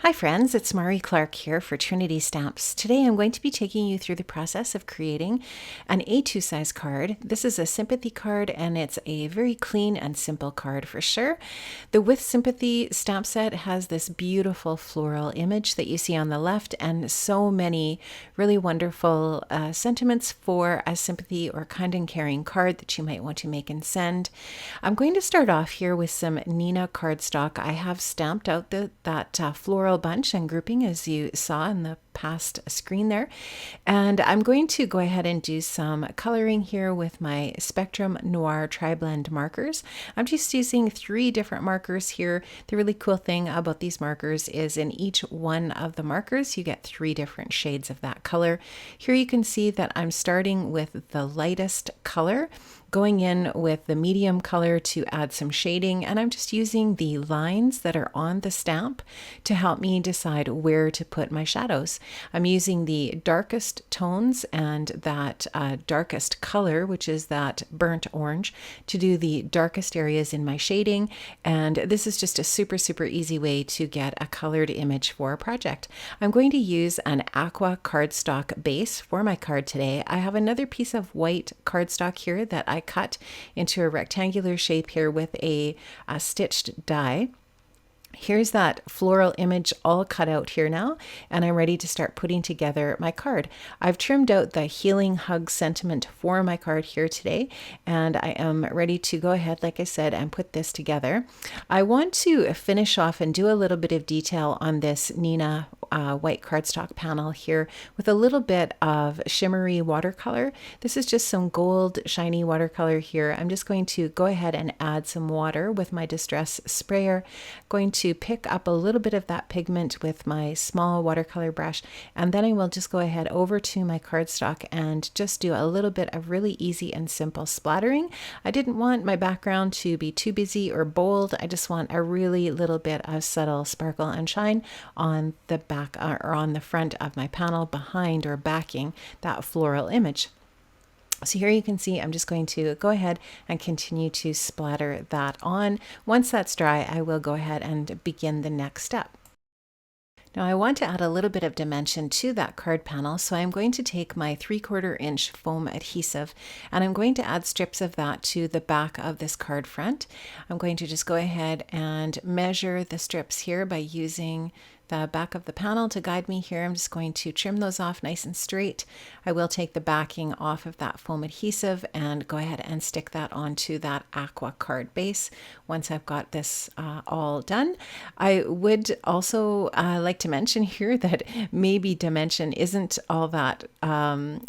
Hi friends, it's Clarke here for Trinity Stamps. Today I'm going to be taking you through the process of creating an A2 size card. This is a Sympathy card and it's a very clean and simple card for sure. The With Sympathy stamp set has this beautiful floral image that you see on the left and so many really wonderful sentiments for a sympathy or kind and caring card that you might want to make and send. I'm going to start off here with some Nina cardstock. I have stamped out that floral bunch and grouping as you saw in the past screen there, and I'm going to go ahead and do some coloring here with my Spectrum Noir Tri-Blend markers. I'm just using 3 different markers here. The really cool thing about these markers is in each one of the markers you get 3 different shades of that color. Here you can see that I'm starting with the lightest color, going in with the medium color to add some shading, and I'm just using the lines that are on the stamp to help me decide where to put my shadows. I'm using the darkest tones and that darkest color, which is that burnt orange, to do the darkest areas in my shading, and this is just a super easy way to get a colored image for a project. I'm going to use an aqua cardstock base for my card today. I have another piece of white cardstock here that I cut into a rectangular shape here with a stitched die. Here's that floral image all cut out here now, and I'm ready to start putting together my card. I've trimmed out the healing hug sentiment for my card here today, and I am ready to go ahead, like I said, and put this together. I want to finish off and do a little bit of detail on this Nina white cardstock panel here with a little bit of shimmery watercolor. This is just some gold shiny watercolor here. I'm just going to go ahead and add some water with my distress sprayer. Going to pick up a little bit of that pigment with my small watercolor brush, and then I will just go ahead over to my cardstock and just do a little bit of really easy and simple splattering. I didn't want my background to be too busy or bold. I just want a really little bit of subtle sparkle and shine on the back or on the front of my panel behind or backing that floral image. So here you can see I'm just going to go ahead and continue to splatter that on. Once that's dry, I will go ahead and begin the next step. Now I want to add a little bit of dimension to that card panel, so I'm going to take my 3/4 inch foam adhesive and I'm going to add strips of that to the back of this card front. I'm going to just go ahead and measure the strips here by using the back of the panel to guide me here. I'm just going to trim those off nice and straight. I will take the backing off of that foam adhesive and go ahead and stick that onto that aqua card base once I've got this all done. I would also like to mention here that maybe dimension isn't all that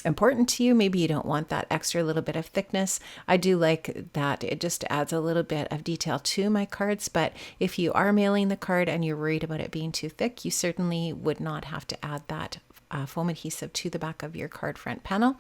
important to you. Maybe you don't want that extra little bit of thickness. I do like that it just adds a little bit of detail to my cards, but if you are mailing the card and you're worried about it being too thick, you certainly would not have to add that foam adhesive to the back of your card front panel.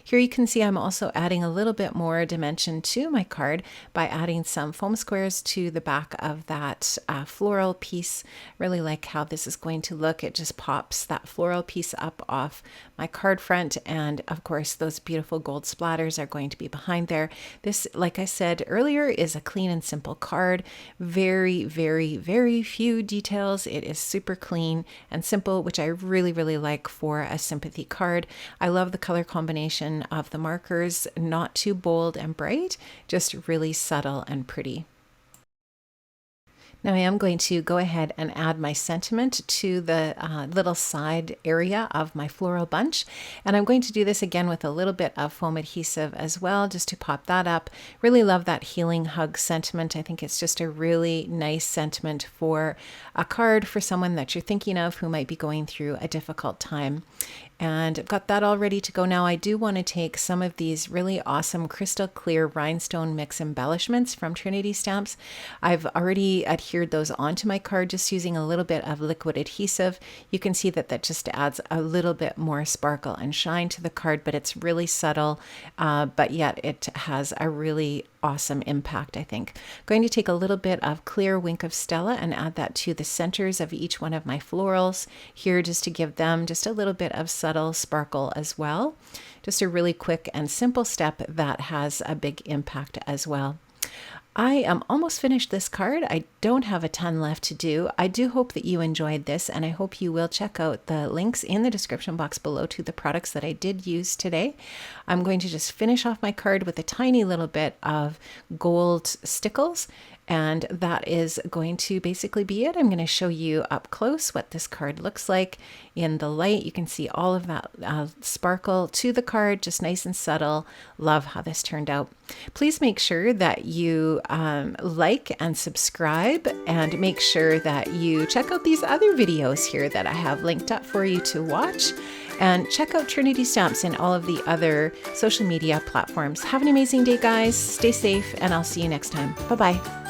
Here you can see I'm also adding a little bit more dimension to my card by adding some foam squares to the back of that floral piece. Really like how this is going to look. It just pops that floral piece up off my card front, and of course those beautiful gold splatters are going to be behind there. This, like I said earlier, is a clean and simple card. Very few details. It is super clean and simple, which I really like for a Sympathy card. I love the color combination of the markers, not too bold and bright, just really subtle and pretty. Now I am going to go ahead and add my sentiment to the little side area of my floral bunch, and I'm going to do this again with a little bit of foam adhesive as well, just to pop that up. Really love that healing hug sentiment. I think it's just a really nice sentiment for a card for someone that you're thinking of who might be going through a difficult time. And I've got that all ready to go now. I do want to take some of these really awesome crystal clear rhinestone mix embellishments from Trinity Stamps. I've already adhered those onto my card just using a little bit of liquid adhesive. You can see that that just adds a little bit more sparkle and shine to the card, but it's really subtle, but yet it has a really awesome impact, I think. I'm going to take a little bit of clear Wink of Stella and add that to the centers of each one of my florals here, just to give them just a little bit of subtle sparkle as well. Just a really quick and simple step that has a big impact as well. I am almost finished this card. I don't have a ton left to do. I do hope that you enjoyed this, and I hope you will check out the links in the description box below to the products that I did use today. I'm going to just finish off my card with a tiny little bit of gold stickles, and that is going to basically be it. I'm going to show you up close what this card looks like in the light. You can see all of that sparkle to the card, just nice and subtle. Love how this turned out. Please make sure that you like and subscribe, and make sure that you check out these other videos here that I have linked up for you to watch. And check out Trinity Stamps and all of the other social media platforms. Have an amazing day, guys. Stay safe, and I'll see you next time. Bye-bye.